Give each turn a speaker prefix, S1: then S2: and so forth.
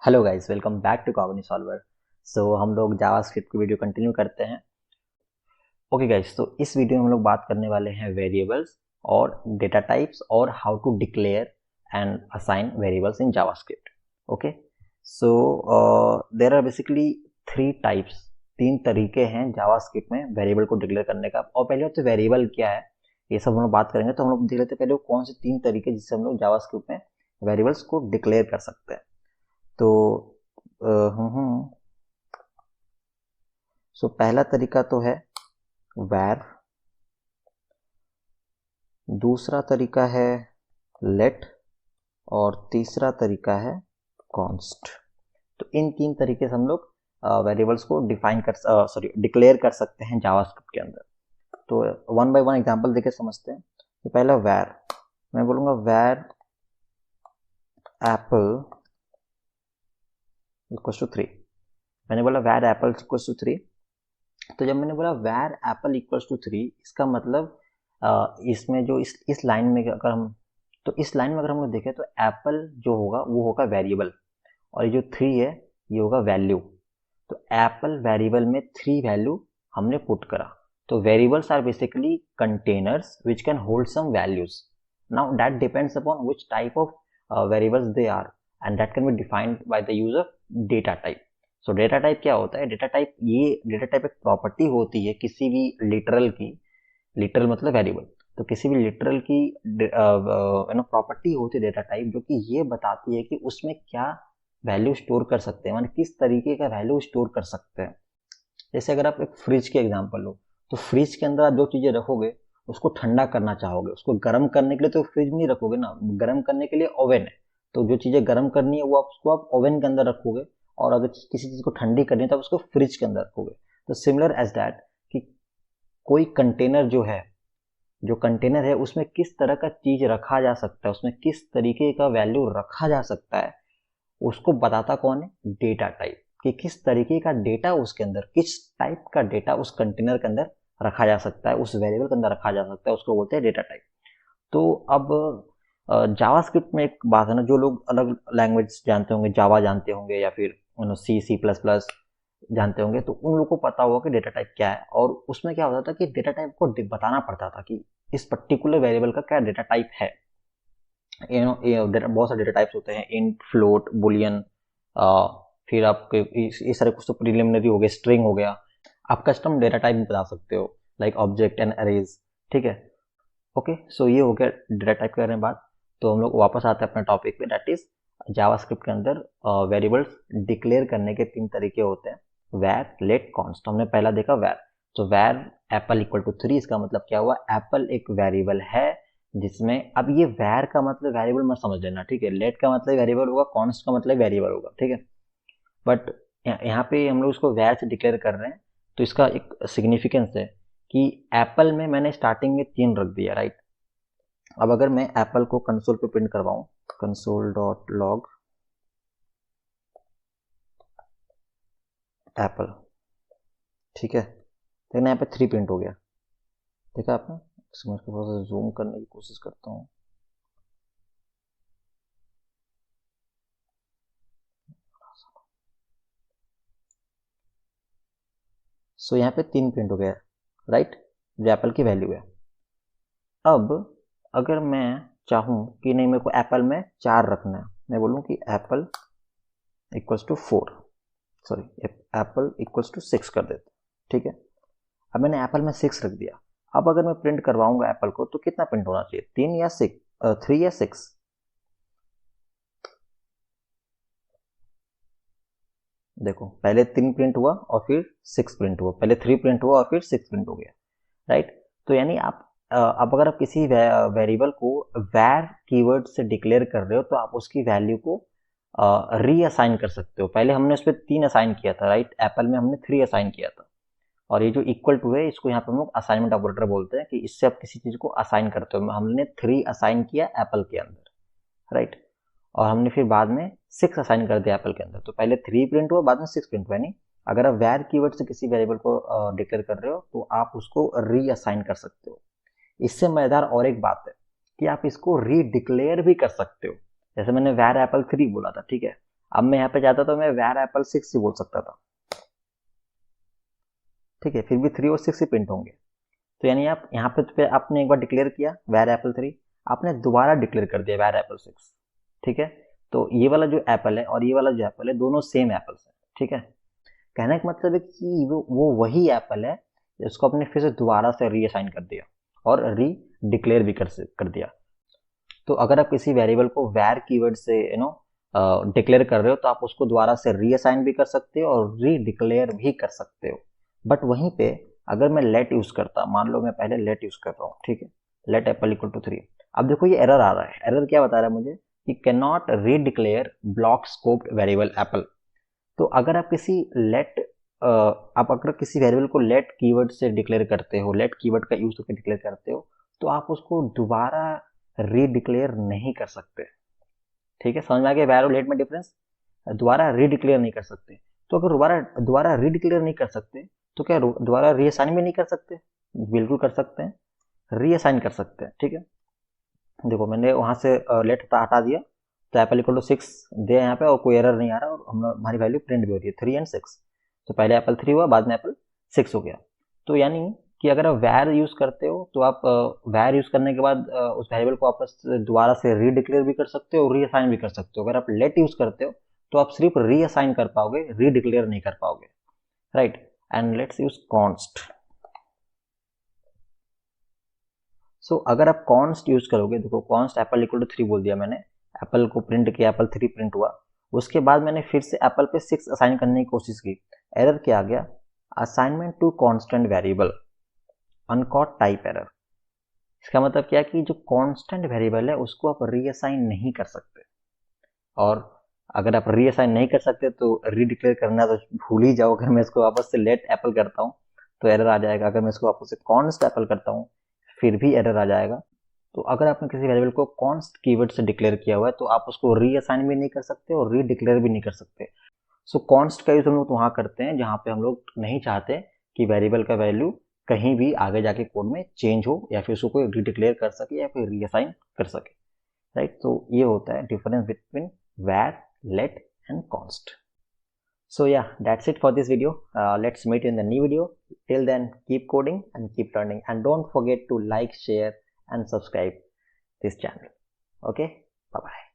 S1: Hello guys, welcome back to Cogni Solver. हम लोग JavaScript की वीडियो कंटिन्यू करते हैं। ओके गाइस, तो इस वीडियो में हम लोग बात करने वाले हैं वेरिएबल्स और डेटा टाइप्स और how to declare and assign variables in JavaScript. Okay, so there are basically three types, तीन तरीके हैं जावास्क्रिप्ट में वेरिएबल को डिक्लेयर करने का। और पहले तो वेरिएबल क्या है ये सब हम लोग बात करेंगे, तो हम लोग देख लेते हैं पहले कौन से तीन तरीके जिससे हम लोग जावास्क्रिप्ट में वेरिएबल्स को डिक्लेयर कर सकते हैं। तो अ, पहला तरीका तो है वैर, दूसरा तरीका है लेट और तीसरा तरीका है कॉन्स्ट। तो इन तीन तरीके से हम लोग वेरिएबल्स को डिक्लेयर कर सकते हैं जावास्क्रिप्ट के अंदर। तो वन बाय वन एग्जांपल देके समझते हैं। तो पहला वैर, मैं बोलूंगा वैर एप्पल इक्वल्स टू 3। मैंने बोला वैर एप्पल इक्वल्स टू 3। तो जब मैंने बोला वैर एप्पल इक्वल्स टू 3, इसका मतलब इसमें जो इस लाइन में अगर हम इस लाइन में अगर हम लोग देखें तो एप्पल जो होगा वो होगा वेरिएबल और ये जो 3 है ये होगा वैल्यू। तो एप्पल वेरिएबल में 3 वैल्यू हमने पुट करा। तो variables are basically containers which can hold some values. Now that depends upon which type of variables they are and that can be defined by the use of data type. So data type क्या होता है? Data type एक property होती है किसी भी literal की। Literal मतलब वेरिएबल। तो किसी भी लिटरल की प्रॉपर्टी होती है डेटा टाइप, जो कि ये बताती है कि उसमें क्या वैल्यू स्टोर कर सकते हैं, माने किस तरीके का वैल्यू स्टोर कर सकते हैं। जैसे अगर आप एक फ्रिज के एग्जांपल लो, तो फ्रिज के अंदर आप जो चीजें रखोगे उसको ठंडा करना चाहोगे, उसको गर्म करने के लिए तो फ्रिज में नहीं रखोगे ना, गर्म करने के लिए ओवन है। तो जो चीजें गर्म करनी है वो उसको आप ओवन के अंदर रखोगे, और अगर किसी चीज को ठंडी करनी है तो आप उसको फ्रिज के अंदर रखोगे। तो सिमिलर एज दैट कि कोई कंटेनर जो कंटेनर है उसमें किस तरह का चीज रखा जा सकता है, उसमें किस तरीके का वैल्यू रखा जा सकता है, उसको बताता कौन है? Data type. कि किस तरीके का डेटा उसके अंदर, किस टाइप का डेटा उस कंटेनर के अंदर रखा जा सकता है, उस वेरिएबल के अंदर रखा जा सकता है, उसको बोलते हैं डेटा टाइप। तो अब जावास्क्रिप्ट में एक बात है ना, जो लोग अलग लैंग्वेज जानते होंगे, जावा जानते होंगे या फिर सी सी प्लस प्लस जानते होंगे, तो उन लोगों को पता होगा कि डेटा टाइप क्या है। और उसमें क्या होता था कि डेटा टाइप को बताना पड़ता था कि इस पर्टिकुलर वेरिएबल का क्या डेटा टाइप है। बहुत सारे डेटा टाइप्स होते हैं, इंट, फ्लोट, बुलियन, फिर आपके इस सारे कुछ तो प्रीलिमिनरी हो गए, स्ट्रिंग हो गया। आप कस्टम डेटा टाइप भी बता सकते हो, लाइक ऑब्जेक्ट एंड अरेज। ठीक है, ओके। सो ये हो गया डेटा टाइप के बारे में बात। तो हम लोग वापस आते हैं अपने टॉपिक पे, दैट इज जावास्क्रिप्ट के अंदर वेरिएबल्स डिक्लेयर करने के तीन तरीके होते हैं, वैर, लेट, कॉन्स्ट। हमने पहला देखा वैर। तो वैर एप्पल इक्वल टू 3, इसका मतलब क्या हुआ? एप्पल एक वेरिएबल है जिसमें, अब ये वैर का मतलब वेरिएबल मत समझ लेना, ठीक है। लेट का मतलब वेरिएबल होगा, कॉन्स्ट का मतलब वेरिएबल होगा, ठीक है। बट यहाँ पे हम लोग इसको वैर से डिक्लेयर कर रहे हैं, तो इसका एक सिग्निफिकेंस है कि एप्पल में मैंने स्टार्टिंग में 3 रख दिया, राइट। अब अगर मैं एप्पल को कंसोल पे प्रिंट करवाऊं, कंसोल डॉट लॉग एप्पल, ठीक है, लेकिन यहाँ पे 3 प्रिंट हो गया। देखा आपने? इसको मैं थोड़ा सा जूम करने की कोशिश करता हूँ। यहाँ पे 3 प्रिंट हो गया, राइट, जो एप्पल की वैल्यू है। अब अगर मैं चाहूं कि नहीं, मेरे को एप्पल में 4 रखना है, मैं बोलूं कि apple equals to 4, sorry, apple equals to 6 कर देते, ठीक है। अब मैंने एप्पल में 6 रख दिया। अब अगर मैं प्रिंट करवाऊंगा एप्पल को, तो कितना प्रिंट होना चाहिए? 3 या 6, 3 या 6? देखो, पहले 3 प्रिंट हुआ और फिर 6 प्रिंट हुआ, पहले 3 प्रिंट हुआ और फिर 6 प्रिंट हो गया, राइट। तो यानी आप अब अगर आप किसी वेरिएबल को वैर कीवर्ड से डिक्लेयर कर रहे हो, तो आप उसकी वैल्यू को रीअसाइन कर सकते हो। पहले हमने उस पर 3 असाइन किया था, राइट, एप्पल में हमने 3 असाइन किया था। और ये जो इक्वल टू है, इसको यहाँ पे हम लोग असाइनमेंट ऑपरेटर बोलते हैं, कि इससे आप किसी चीज को असाइन करते हो। हमने 3 असाइन किया एप्पल के अंदर, राइट। और हमने फिर बाद में 6 असाइन कर दिया एप्पल के अंदर। तो पहले 3 प्रिंट हुआ, बाद में 6 प्रिंट हुआ। नहीं, अगर आप वैर कीवर्ड से किसी वेरिएबल को डिक्लेयर कर रहे हो, तो आप उसको रीअसाइन कर सकते हो। इससे मजेदार और एक बात है कि आप इसको रीडिक्लेयर भी कर सकते हो। जैसे मैंने वैर एप्पल 3 बोला था, ठीक है। अब मैं यहाँ पे चाहता तो मैं var एप्पल 6 ही बोल सकता था, ठीक है, फिर भी 3 और 6 ही प्रिंट होंगे। तो यानी आप यहाँ पे आपने एक बार डिक्लेयर किया var एप्पल 3, आपने दोबारा डिक्लेयर कर दिया var एप्पल 6, ठीक है। तो ये वाला जो एप्पल है और ये वाला जो एप्पल है दोनों सेम एप्पल्स हैं, ठीक है। कहने का मतलब है कि वो वही एप्पल है जिसको आपने फिर से दोबारा से रीअसाइन कर दिया और री डिक्लेयर भी कर दिया। तो अगर आप किसी वेरिएबल को var कीवर्ड से डिक्लेयर कर रहे हो तो आप उसको दोबारा से रीअसाइन भी कर सकते हो और री डिक्लेयर भी कर सकते हो। बट वहीं पे अगर मैं लेट यूज करता, मान लो मैं पहले लेट यूज कर रहा हूँ, ठीक है, लेट एप्पल इक्वल टू 3, अब देखो ये एरर आ रहा है। एरर क्या बता रहा है मुझे कि कैन नॉट री declare block scoped variable Apple. तो अगर आप किसी आप अगर किसी वेरिएबल को लेट कीवर्ड से डिक्लेयर करते हो, लेट कीवर्ड का यूज करके डिक्लेयर करते हो, तो आप उसको दोबारा री डिक्लेयर नहीं कर सकते, ठीक है। समझ में आ गया वैर और लेट में डिफरेंस? दोबारा री डिक्लेयर नहीं कर सकते। तो अगर दोबारा दोबारा री डिक्लेयर नहीं कर सकते तो क्या दोबारा रीअसाइन भी नहीं कर सकते? बिल्कुल कर सकते हैं, रीअसाइन कर सकते हैं, ठीक है। देखो मैंने वहां से लेट हटा दिया, तो एप्पल इक्वल टू 6 दे यहाँ पे और कोई एरर नहीं आ रहा और हमारी वैल्यू प्रिंट भी हो रही है 3 एंड 6। तो पहले एप्पल 3 हुआ, बाद में एप्पल 6 हो गया। तो यानी कि अगर आप वैर यूज करते हो तो आप वैर यूज करने के बाद उस वेरिएबल को वापस दोबारा से री डिक्लेयर भी कर सकते हो और रीअसाइन भी कर सकते हो। अगर आप लेट यूज करते हो तो आप सिर्फ रीअसाइन कर पाओगे, री डिक्लेयर नहीं कर पाओगे, right. And let's use const. So अगर आप कॉन्स्ट यूज करोगे, देखो कॉन्स्ट एप्पल इक्वल टू 3 बोल दिया मैंने, एप्पल को प्रिंट किया, एप्पल 3 प्रिंट हुआ, उसके बाद मैंने फिर से एप्पल पे 6 असाइन करने की कोशिश की। एरर क्या आ गया? Assignment to constant variable, uncaught type error. इसका मतलब क्या है कि जो कांस्टेंट वेरिएबल है उसको आप रीअसाइन नहीं कर सकते, और अगर आप रीअसाइन नहीं कर सकते तो रीडिक्लेयर करना तो भूल ही जाओ। अगर मैं इसको वापस से लेट एप्पल करता हूँ तो एरर आ जाएगा, अगर मैं इसको वापस से कॉन्स्ट एप्पल करता हूँ फिर भी एरर आ जाएगा। तो अगर आपने किसी वेरिएबल को कॉन्स्ट कीवर्ड से डिक्लेयर किया हुआ है तो आप उसको रीअसाइन भी नहीं कर सकते और रीडिक्लेयर भी नहीं कर सकते। सो कॉन्स्ट का यूज हम लोग वहां करते हैं जहां पे हम लोग नहीं चाहते कि वेरिएबल का वैल्यू कहीं भी आगे जाके कोड में चेंज हो या फिर उसको कोई रीडिक्लेयर कर सके या फिर रीअसाइन कर सके, राइट। तो ये होता है difference between var, let and const. So yeah, that's it for this video. Let's meet in the new video. Till then, keep coding and keep learning, and don't forget to like, share and subscribe this channel. Okay, bye bye.